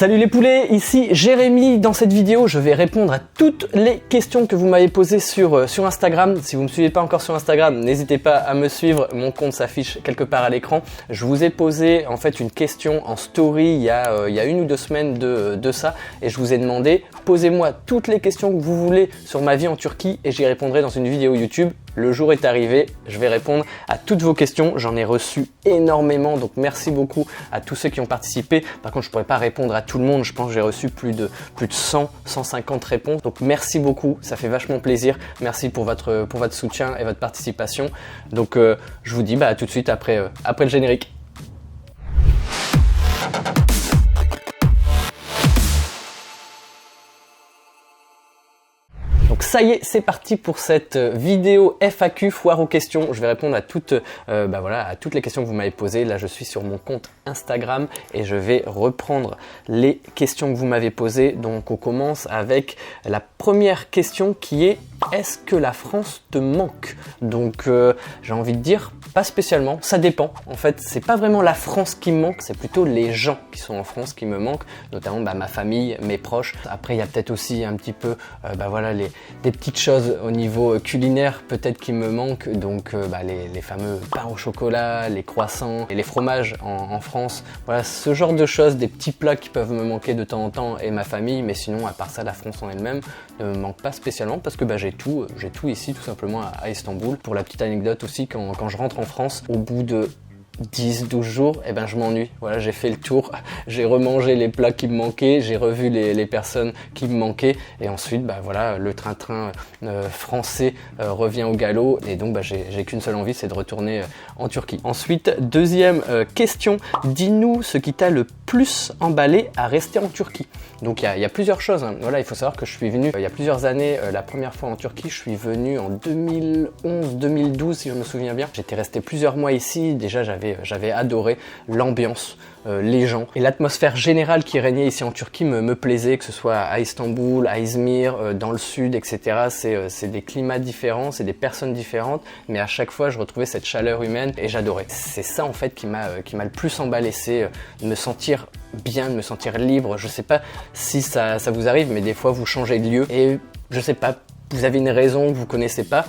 Salut les poulets, ici Jérémy. Dans cette vidéo, je vais répondre à toutes les questions que vous m'avez posées sur Instagram. Si vous ne me suivez pas encore sur Instagram, n'hésitez pas à me suivre. Mon compte s'affiche quelque part à l'écran. Je vous ai posé en fait une question en story il y a 1 ou 2 semaines de ça. Et je vous ai demandé, posez-moi toutes les questions que vous voulez sur ma vie en Turquie et j'y répondrai dans une vidéo YouTube. Le jour est arrivé, je vais répondre à toutes vos questions. J'en ai reçu énormément, donc merci beaucoup à tous ceux qui ont participé. Par contre, je ne pourrais pas répondre à tout le monde. Je pense que j'ai reçu plus de 100, 150 réponses. Donc merci beaucoup, ça fait vachement plaisir. Merci pour votre soutien et votre participation. Donc je vous dis à tout de suite après le générique. Donc ça y est, c'est parti pour cette vidéo FAQ, foire aux questions. Je vais répondre à toutes les questions que vous m'avez posées. Là, je suis sur mon compte Instagram et je vais reprendre les questions que vous m'avez posées. Donc on commence avec la première question qui est: est-ce que la France te manque? Donc j'ai envie de dire pas spécialement, ça dépend. En fait, c'est pas vraiment la France qui me manque, c'est plutôt les gens qui sont en France qui me manquent, notamment ma famille, mes proches. Après, il y a peut-être aussi un petit peu des petites choses au niveau culinaire peut-être qui me manquent. Donc les fameux pains au chocolat, les croissants et les fromages en France. Voilà, ce genre de choses, des petits plats qui peuvent me manquer de temps en temps et ma famille. Mais sinon, à part ça, la France en elle-même ne me manque pas spécialement parce que j'ai tout ici tout simplement à Istanbul. Pour la petite anecdote aussi, quand je rentre en France, au bout de 10-12 jours, je m'ennuie. Voilà, j'ai fait le tour, j'ai remangé les plats qui me manquaient, j'ai revu les personnes qui me manquaient et ensuite le train-train français revient au galop et donc j'ai qu'une seule envie, c'est de retourner en Turquie. Ensuite, deuxième question, dis-nous ce qui t'a le plus emballé à rester en Turquie. Donc il y a plusieurs choses, hein. Voilà, il faut savoir que je suis venu il y a plusieurs années, la première fois en Turquie, je suis venu en 2011-2012 si je me souviens bien. J'étais resté plusieurs mois ici, déjà j'avais adoré l'ambiance, les gens et l'atmosphère générale qui régnait ici en Turquie me plaisait, que ce soit à Istanbul, à Izmir, dans le sud, etc. C'est des climats différents, c'est des personnes différentes, mais à chaque fois je retrouvais cette chaleur humaine et j'adorais. C'est ça en fait qui m'a le plus emballé, c'est de me sentir bien, de me sentir libre. Je sais pas si ça vous arrive, mais des fois vous changez de lieu et je sais pas, vous avez une raison que vous connaissez pas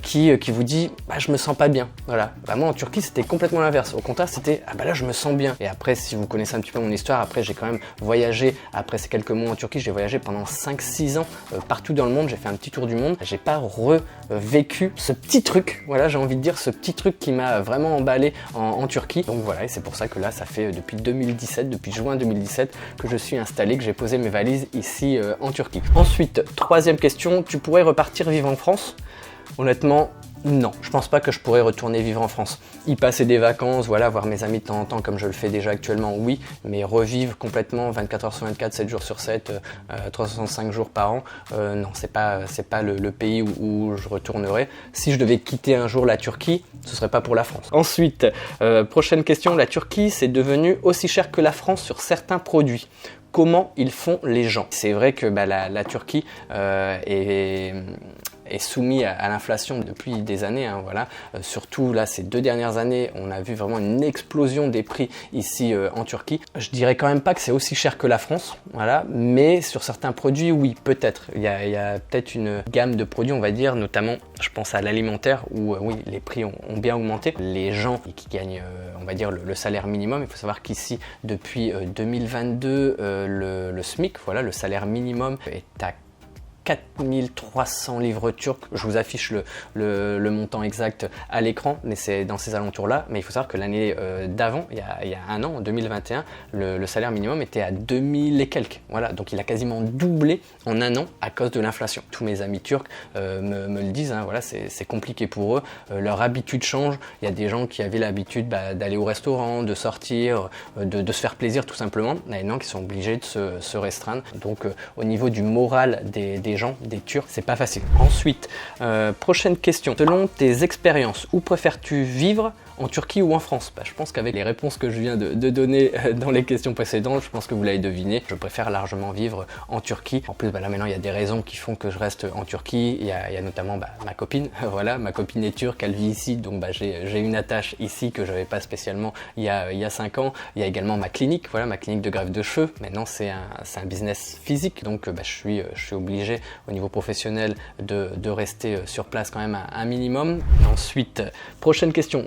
qui vous dit je me sens pas bien. Voilà. Moi en Turquie c'était complètement l'inverse. Au contraire c'était là je me sens bien. Et après si vous connaissez un petit peu mon histoire, après j'ai quand même voyagé, après ces quelques mois en Turquie, j'ai voyagé pendant 5-6 ans partout dans le monde, j'ai fait un petit tour du monde. J'ai pas revécu ce petit truc, voilà, j'ai envie de dire ce petit truc qui m'a vraiment emballé en Turquie. Donc voilà, et c'est pour ça que là ça fait depuis 2017, depuis juin 2017 que je suis installé, que j'ai posé mes valises ici en Turquie. Ensuite, troisième question, tu pourrais repartir vivre en France? Honnêtement, non, je pense pas que je pourrais retourner vivre en France. Y passer des vacances, voilà, voir mes amis de temps en temps comme je le fais déjà actuellement, oui, mais revivre complètement 24 heures sur 24, 7 jours sur 7, 365 jours par an, non, c'est pas le pays où je retournerai. Si je devais quitter un jour la Turquie, ce serait pas pour la France. Ensuite, prochaine question, la Turquie, c'est devenu aussi cher que la France sur certains produits. Comment ils font les gens? C'est vrai que la Turquie est soumis à l'inflation depuis des années, hein, voilà. Surtout là ces 2 dernières années, on a vu vraiment une explosion des prix ici en Turquie. Je dirais quand même pas que c'est aussi cher que la France, voilà, mais sur certains produits, oui, peut-être. Il y a peut-être une gamme de produits, on va dire, notamment, je pense à l'alimentaire où oui, les prix ont bien augmenté. Les gens qui gagnent, on va dire, le salaire minimum, il faut savoir qu'ici, depuis 2022, le SMIC, voilà, le salaire minimum est à 4300 livres turcs. Je vous affiche le montant exact à l'écran, mais c'est dans ces alentours-là. Mais il faut savoir que l'année d'avant, il y a un an, en 2021, le salaire minimum était à 2000 et quelques. Voilà, donc il a quasiment doublé en un an à cause de l'inflation. Tous mes amis turcs me le disent, hein, voilà, c'est compliqué pour eux. Leur habitude change. Il y a des gens qui avaient l'habitude d'aller au restaurant, de sortir, de se faire plaisir tout simplement. Il y en a qui sont obligés de se restreindre. Donc au niveau du moral des gens, des Turcs, c'est pas facile. Ensuite, prochaine question. Selon tes expériences, où préfères-tu vivre, en Turquie ou en France? Je pense qu'avec les réponses que je viens de donner dans les questions précédentes, je pense que vous l'avez deviné, je préfère largement vivre en Turquie. En plus, là maintenant, il y a des raisons qui font que je reste en Turquie. Il y a notamment ma copine, voilà, ma copine est turque, elle vit ici, donc j'ai une attache ici que je n'avais pas spécialement il y a 5 ans. Il y a également ma clinique, voilà, ma clinique de greffe de cheveux. Maintenant, c'est un business physique, donc je suis obligé au niveau professionnel de rester sur place quand même un minimum. Ensuite, prochaine question.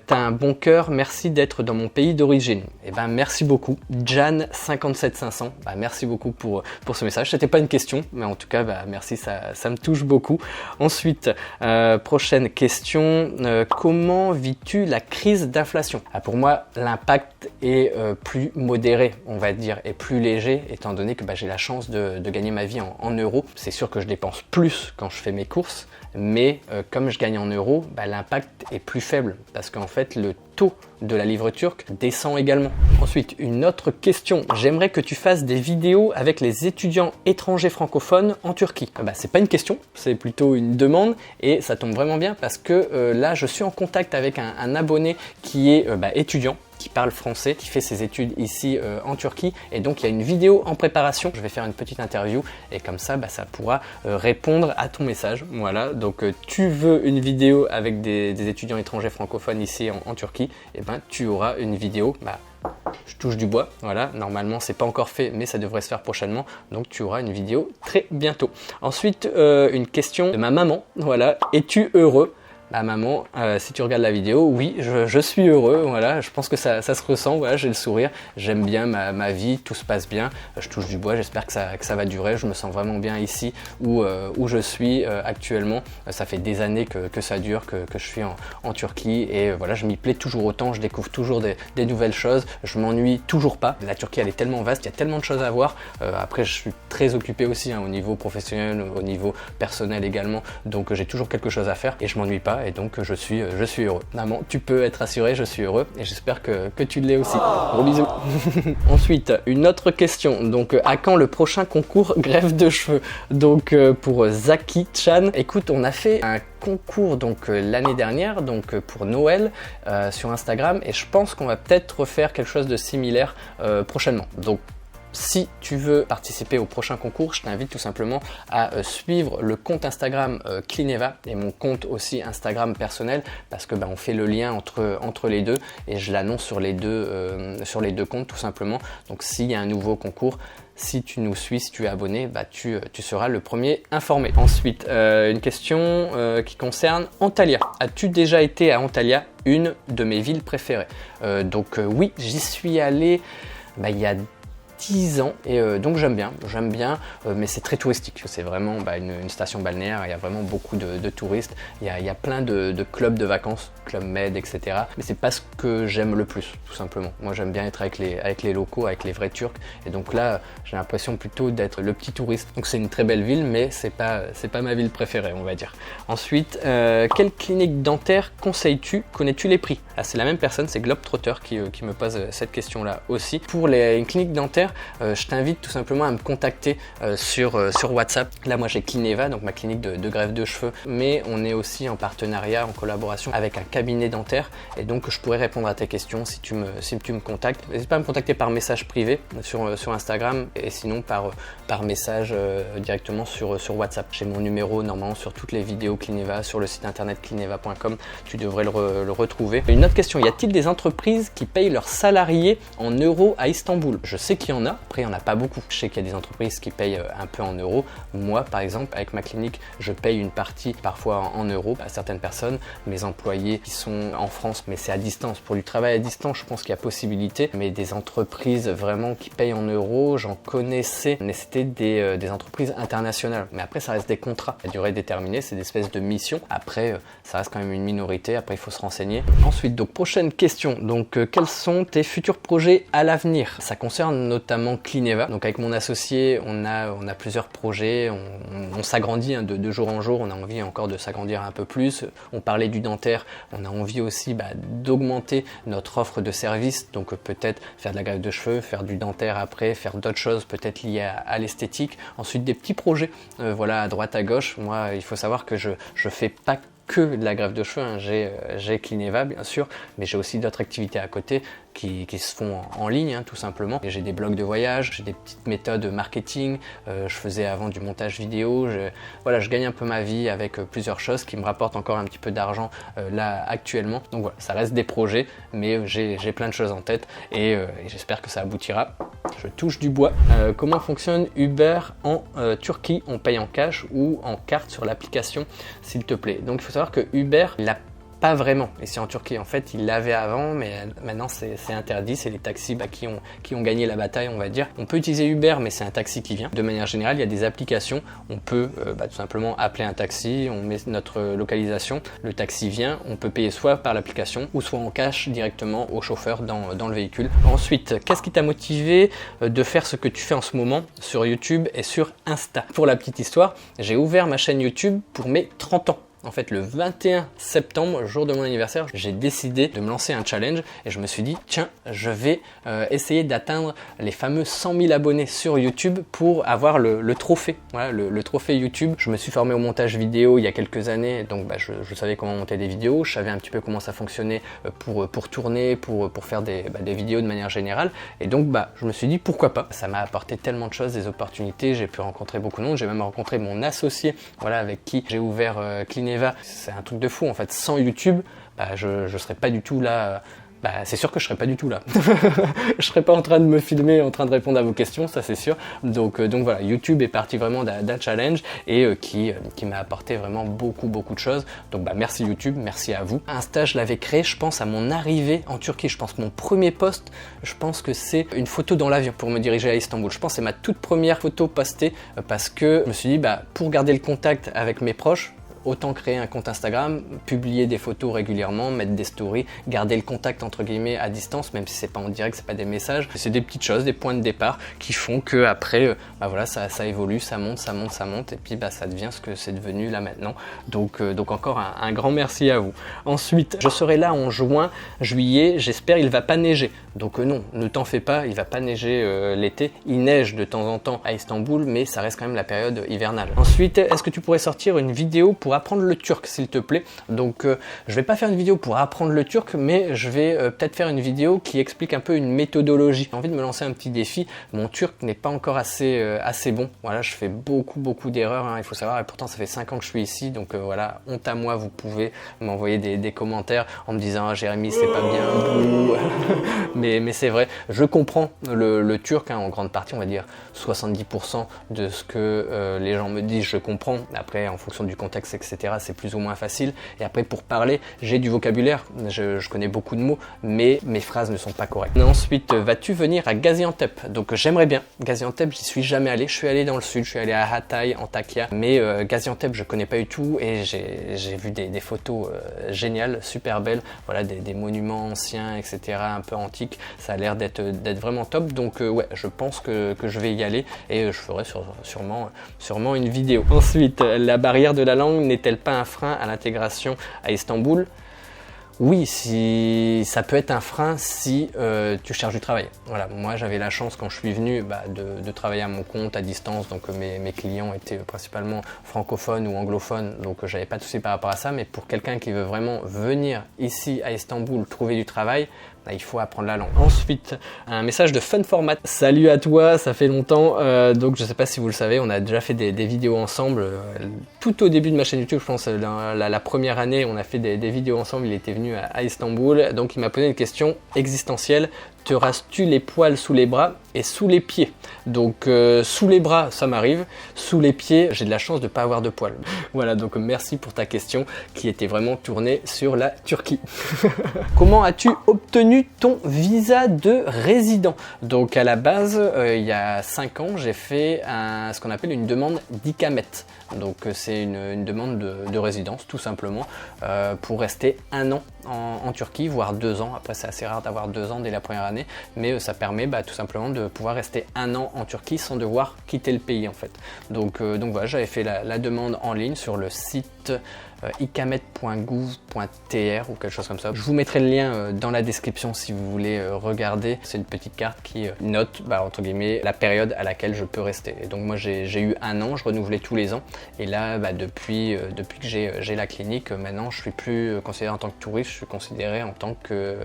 T'as un bon cœur, merci d'être dans mon pays d'origine. Eh ben merci beaucoup, Jan57500. Merci beaucoup pour ce message. C'était pas une question, mais en tout cas, merci, ça me touche beaucoup. Ensuite, prochaine question. Comment vis-tu la crise d'inflation? Pour moi, l'impact est plus modéré, on va dire, et plus léger, étant donné que j'ai la chance de gagner ma vie en euros. C'est sûr que je dépense plus quand je fais mes courses, mais comme je gagne en euros, l'impact est plus faible parce qu'en fait le taux de la livre turque descend également. Ensuite, une autre question. J'aimerais que tu fasses des vidéos avec les étudiants étrangers francophones en Turquie. C'est pas une question, c'est plutôt une demande et ça tombe vraiment bien parce que là je suis en contact avec un abonné qui est étudiant, qui parle français, qui fait ses études ici en Turquie, et donc il y a une vidéo en préparation. Je vais faire une petite interview et comme ça ça pourra répondre à ton message. Voilà, donc tu veux une vidéo avec des étudiants étrangers francophones ici en Turquie, et tu auras une vidéo. Je touche du bois, voilà, normalement c'est pas encore fait mais ça devrait se faire prochainement, donc tu auras une vidéo très bientôt. Ensuite, une question de ma maman, voilà, es-tu heureux? Maman, si tu regardes la vidéo, oui, je suis heureux, voilà, je pense que ça se ressent, voilà, j'ai le sourire, j'aime bien ma vie, tout se passe bien, je touche du bois, j'espère que ça va durer, je me sens vraiment bien ici où je suis actuellement. Ça fait des années que ça dure, que je suis en Turquie et voilà, je m'y plais toujours autant, je découvre toujours des nouvelles choses, je m'ennuie toujours pas. La Turquie, elle est tellement vaste, il y a tellement de choses à voir. Après, je suis très occupé aussi au niveau professionnel, au niveau personnel également, donc j'ai toujours quelque chose à faire et je m'ennuie pas. Et donc je suis heureux. Maman, tu peux être assuré, je suis heureux et j'espère que tu l'es aussi. Gros bisous. Ensuite, une autre question. Donc, à quand le prochain concours greffe de cheveux? Donc, pour Zaki Chan, écoute, on a fait un concours donc l'année dernière, donc pour Noël sur Instagram, et je pense qu'on va peut-être refaire quelque chose de similaire prochainement. Donc, si tu veux participer au prochain concours, je t'invite tout simplement à suivre le compte Instagram Clineva et mon compte aussi Instagram personnel, parce que on fait le lien entre les deux et je l'annonce sur les deux comptes tout simplement. Donc s'il y a un nouveau concours, si tu nous suis, si tu es abonné, tu seras le premier informé. Ensuite, une question qui concerne Antalya. As-tu déjà été à Antalya, une de mes villes préférées? Donc oui, j'y suis allé il y a 10 ans et donc j'aime bien, mais c'est très touristique. C'est vraiment une station balnéaire, il y a vraiment beaucoup de touristes, il y a plein de clubs de vacances, Club Med, etc. Mais c'est pas ce que j'aime le plus, tout simplement. Moi j'aime bien être avec les locaux, avec les vrais Turcs, et donc là j'ai l'impression plutôt d'être le petit touriste. Donc c'est une très belle ville, mais c'est pas ma ville préférée, on va dire. Ensuite, quelle clinique dentaire conseilles-tu? Connais-tu les prix? C'est la même personne, c'est Globetrotter qui me pose cette question-là aussi. Pour une clinique dentaire, je t'invite tout simplement à me contacter sur WhatsApp. Là, moi, j'ai Clineva, donc ma clinique de greffe de cheveux, mais on est aussi en partenariat, en collaboration avec un cabinet dentaire, et donc je pourrais répondre à tes questions si tu me contactes. N'hésite pas à me contacter par message privé sur Instagram, et sinon par message directement sur WhatsApp. J'ai mon numéro normalement sur toutes les vidéos Clineva, sur le site internet clineva.com, tu devrais le retrouver. Une autre question, y a-t-il des entreprises qui payent leurs salariés en euros à Istanbul? Je sais qu'il y en a, après il n'y en a pas beaucoup. Je sais qu'il y a des entreprises qui payent un peu en euros. Moi par exemple, avec ma clinique, je paye une partie parfois en euros à certaines personnes, mes employés qui sont en France, mais c'est à distance. Pour du travail à distance, je pense qu'il y a possibilité, mais des entreprises vraiment qui payent en euros, j'en connaissais, mais c'était des entreprises internationales. Mais après ça reste des contrats à durée déterminée, c'est des espèces de missions. Après ça reste quand même une minorité, après il faut se renseigner. Ensuite, donc prochaine question, donc quels sont tes futurs projets à l'avenir? Ça concerne notamment Clineva. Donc avec mon associé, on a plusieurs projets, on s'agrandit de jour en jour, on a envie encore de s'agrandir un peu plus. On parlait du dentaire, on a envie aussi d'augmenter notre offre de services, donc peut-être faire de la greffe de cheveux, faire du dentaire après, faire d'autres choses peut-être liées à l'esthétique. Ensuite des petits projets, voilà, à droite à gauche. Moi, il faut savoir que je fais pas que de la greffe de cheveux, hein. J'ai Clineva bien sûr, mais j'ai aussi d'autres activités à côté qui se font en ligne, hein, tout simplement. J'ai des blogs de voyage, j'ai des petites méthodes marketing, je faisais avant du montage vidéo, voilà, je gagne un peu ma vie avec plusieurs choses qui me rapportent encore un petit peu d'argent là actuellement. Donc voilà, ça reste des projets, mais j'ai plein de choses en tête et j'espère que ça aboutira. Je touche du bois. Comment fonctionne Uber en Turquie? On paye en cash ou en carte sur l'application, s'il te plaît? Donc il faut savoir que Uber, il a pas vraiment ici en Turquie. En fait, ils l'avaient avant, mais maintenant c'est interdit. C'est les taxis qui ont gagné la bataille, on va dire. On peut utiliser Uber, mais c'est un taxi qui vient. De manière générale, il y a des applications. On peut tout simplement appeler un taxi, on met notre localisation, le taxi vient. On peut payer soit par l'application ou soit en cash directement au chauffeur dans le véhicule. Ensuite, qu'est-ce qui t'a motivé de faire ce que tu fais en ce moment sur YouTube et sur Insta? Pour la petite histoire, j'ai ouvert ma chaîne YouTube pour mes 30 ans. En fait, le 21 septembre, jour de mon anniversaire, j'ai décidé de me lancer un challenge et je me suis dit, tiens, je vais essayer d'atteindre les fameux 100 000 abonnés sur YouTube pour avoir le trophée. Voilà, le trophée YouTube. Je me suis formé au montage vidéo il y a quelques années, donc je savais comment monter des vidéos, je savais un petit peu comment ça fonctionnait pour tourner, pour faire des vidéos de manière générale. Et donc, je me suis dit, pourquoi pas? Ça m'a apporté tellement de choses, des opportunités, j'ai pu rencontrer beaucoup de monde, j'ai même rencontré mon associé, voilà, avec qui j'ai ouvert Clineva. C'est un truc de fou en fait. Sans YouTube, je serais pas du tout là. C'est sûr que je serais pas du tout là. Je serais pas en train de me filmer, en train de répondre à vos questions, ça c'est sûr. Donc voilà, YouTube est parti vraiment d'un challenge et qui m'a apporté vraiment beaucoup de choses. Donc merci YouTube, merci à vous. Insta, je l'avais créé, je pense à mon arrivée en Turquie. Je pense que mon premier post, je pense que c'est une photo dans l'avion pour me diriger à Istanbul. Je pense que c'est ma toute première photo postée parce que je me suis dit pour garder le contact avec mes proches, autant créer un compte Instagram, publier des photos régulièrement, mettre des stories, garder le contact entre guillemets à distance, même si c'est pas en direct, c'est pas des messages. C'est des petites choses, des points de départ qui font que après, voilà, ça évolue, ça monte, et puis ça devient ce que c'est devenu là maintenant. Donc encore un grand merci à vous. Ensuite, je serai là en juin, juillet, j'espère il va pas neiger. Donc non, ne t'en fais pas, il va pas neiger l'été. Il neige de temps en temps à Istanbul, mais ça reste quand même la période hivernale. Ensuite, est-ce que tu pourrais sortir une vidéo pour apprendre le turc, s'il te plaît? Donc je vais pas faire une vidéo pour apprendre le turc, mais je vais peut-être faire une vidéo qui explique un peu une méthodologie. J'ai envie de me lancer un petit défi. Mon turc n'est pas encore assez bon. Voilà, je fais beaucoup d'erreurs, hein, il faut savoir, et pourtant ça fait 5 ans que je suis ici, donc voilà, honte à moi. Vous pouvez m'envoyer des commentaires en me disant ah, Jérémy, c'est pas bien, mais c'est vrai, je comprends le turc, hein, en grande partie, on va dire 70% de ce que les gens me disent, je comprends. Après, en fonction du contexte, etc., c'est plus ou moins facile. Et après, pour parler, j'ai du vocabulaire, je connais beaucoup de mots, mais mes phrases ne sont pas correctes. Ensuite, vas-tu venir à Gaziantep? Donc j'aimerais bien. Gaziantep, j'y suis jamais allé. Je suis allé dans le sud, je suis allé à Hatay, Antakya, mais Gaziantep, je connais pas du tout et j'ai vu des photos géniales, super belles. Voilà, des monuments anciens, etc., un peu antiques. Ça a l'air d'être vraiment top. Donc ouais, je pense que je vais y aller et je ferai sûrement une vidéo. Ensuite, la barrière de la langue n'est-elle pas un frein à l'intégration à Istanbul? Oui, si ça peut être un frein si tu cherches du travail. Voilà, moi j'avais la chance quand je suis venu de travailler à mon compte à distance, donc mes clients étaient principalement francophones ou anglophones, donc j'avais pas de souci par rapport à ça, mais pour quelqu'un qui veut vraiment venir ici à Istanbul trouver du travail, il faut apprendre la langue. Ensuite, un message de Fun Format. Salut à toi, ça fait longtemps. Donc je sais pas si vous le savez, on a déjà fait des vidéos ensemble. Tout au début de ma chaîne YouTube, je pense, la première année, on a fait des vidéos ensemble. Il était venu à Istanbul. Donc il m'a posé une question existentielle. Te rases-tu les poils sous les bras et sous les pieds? Donc sous les bras, ça m'arrive. Sous les pieds, j'ai de la chance de ne pas avoir de poils. Voilà, donc merci pour ta question qui était vraiment tournée sur la Turquie. Comment as-tu obtenu ton visa de résident? Donc à la base, il y a 5 ans, j'ai fait ce qu'on appelle une demande d'Ikamet. Donc c'est une demande de résidence tout simplement pour rester 1 an en Turquie, voire 2 ans. Après c'est assez rare d'avoir 2 ans dès la première année, mais ça permet tout simplement de pouvoir rester 1 an en Turquie sans devoir quitter le pays en fait. Donc voilà, j'avais fait la demande en ligne sur le site icamet.gouv.tr ou quelque chose comme ça. Je vous mettrai le lien dans la description si vous voulez regarder. C'est une petite carte qui note, entre guillemets, la période à laquelle je peux rester. Et donc moi j'ai eu 1 an, je renouvelais tous les ans. Et là, depuis que j'ai la clinique, maintenant je suis plus considéré en tant que touriste, je suis considéré en tant que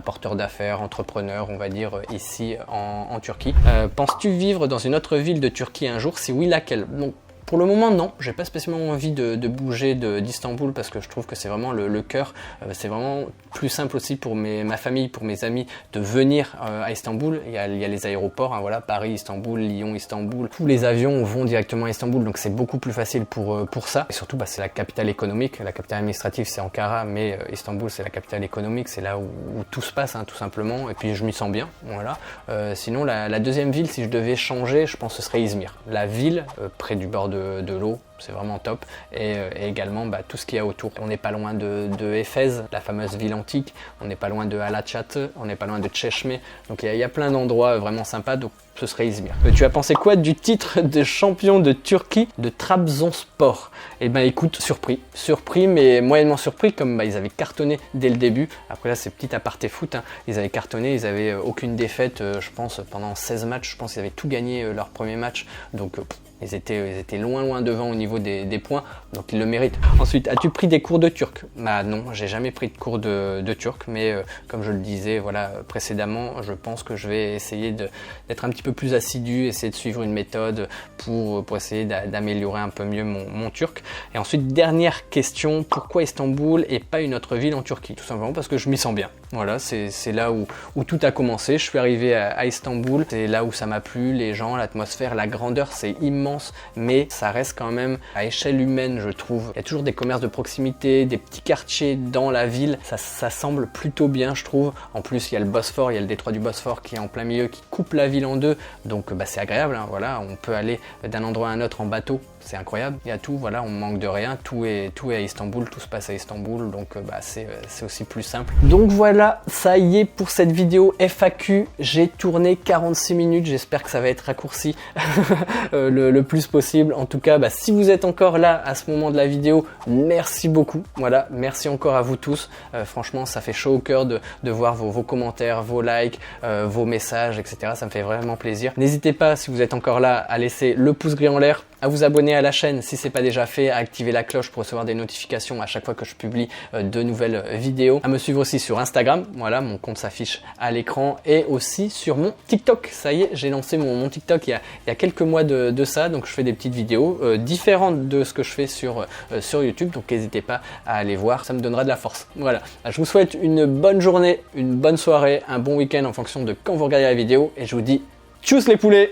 porteur d'affaires, entrepreneur, on va dire, ici en Turquie. Penses-tu vivre dans une autre ville de Turquie un jour? Si oui, laquelle? Donc, pour le moment, non, j'ai pas spécialement envie de bouger d'Istanbul parce que je trouve que c'est vraiment le cœur. C'est vraiment plus simple aussi pour ma famille, pour mes amis de venir à Istanbul. Il y a les aéroports, voilà, Paris, Istanbul, Lyon, Istanbul. Tous les avions vont directement à Istanbul, donc c'est beaucoup plus facile pour ça. Et surtout, c'est la capitale économique. La capitale administrative, c'est Ankara, mais Istanbul, c'est la capitale économique. C'est là où tout se passe, tout simplement. Et puis, je m'y sens bien, voilà. Sinon, la deuxième ville, si je devais changer, je pense que ce serait Izmir. La ville, près du bord de l'eau, c'est vraiment top, et également tout ce qu'il y a autour. On n'est pas loin de Éphèse, la fameuse ville antique, on n'est pas loin de Alaçatı, on n'est pas loin de Çeşme, donc il y a plein d'endroits vraiment sympas, donc ce serait Izmir. Tu as pensé quoi du titre de champion de Turquie de Trabzonspor? Eh ben écoute, surpris mais moyennement surpris, comme ils avaient cartonné dès le début. Après là c'est petit aparté foot, ils avaient cartonné, ils avaient aucune défaite, je pense pendant 16 matchs, je pense qu'ils avaient tout gagné leur premier match, donc ils étaient loin devant au niveau des points, donc ils le méritent. Ensuite, as-tu pris des cours de turc? Non, j'ai jamais pris de cours de turc, mais comme je le disais précédemment, je pense que je vais essayer d'être un petit peu plus assidu, essayer de suivre une méthode pour essayer d'améliorer un peu mieux mon turc. Et ensuite, dernière question, pourquoi Istanbul et pas une autre ville en Turquie? Tout simplement parce que je m'y sens bien. Voilà, c'est là où tout a commencé. Je suis arrivé à Istanbul, c'est là où ça m'a plu, les gens, l'atmosphère, la grandeur, c'est immense, mais ça reste quand même à échelle humaine, je trouve. Il y a toujours des commerces de proximité, des petits quartiers dans la ville, ça semble plutôt bien, je trouve. En plus, il y a le Bosphore, il y a le détroit du Bosphore qui est en plein milieu, qui coupe la ville en deux, donc c'est agréable, voilà, on peut aller d'un endroit à un autre en bateau, c'est incroyable, il y a tout, voilà, on manque de rien, tout est à Istanbul, tout se passe à Istanbul, donc c'est aussi plus simple. Donc voilà, ça y est pour cette vidéo FAQ, j'ai tourné 46 minutes, j'espère que ça va être raccourci le plus possible. En tout cas, si vous êtes encore là à ce moment de la vidéo, merci beaucoup, voilà, merci encore à vous tous, franchement ça fait chaud au cœur de voir vos commentaires, vos likes, vos messages, etc. Ça me fait vraiment plaisir. N'hésitez pas, si vous êtes encore là, à laisser le pouce gris en l'air, à vous abonner à la chaîne si ce n'est pas déjà fait, à activer la cloche pour recevoir des notifications à chaque fois que je publie de nouvelles vidéos, à me suivre aussi sur Instagram, voilà, mon compte s'affiche à l'écran, et aussi sur mon TikTok. Ça y est, j'ai lancé mon TikTok il y a quelques mois de ça, donc je fais des petites vidéos différentes de ce que je fais sur YouTube, donc n'hésitez pas à aller voir, ça me donnera de la force. Voilà, je vous souhaite une bonne journée, une bonne soirée, un bon week-end en fonction de quand vous regardez la vidéo, et je vous dis tchuss les poulets!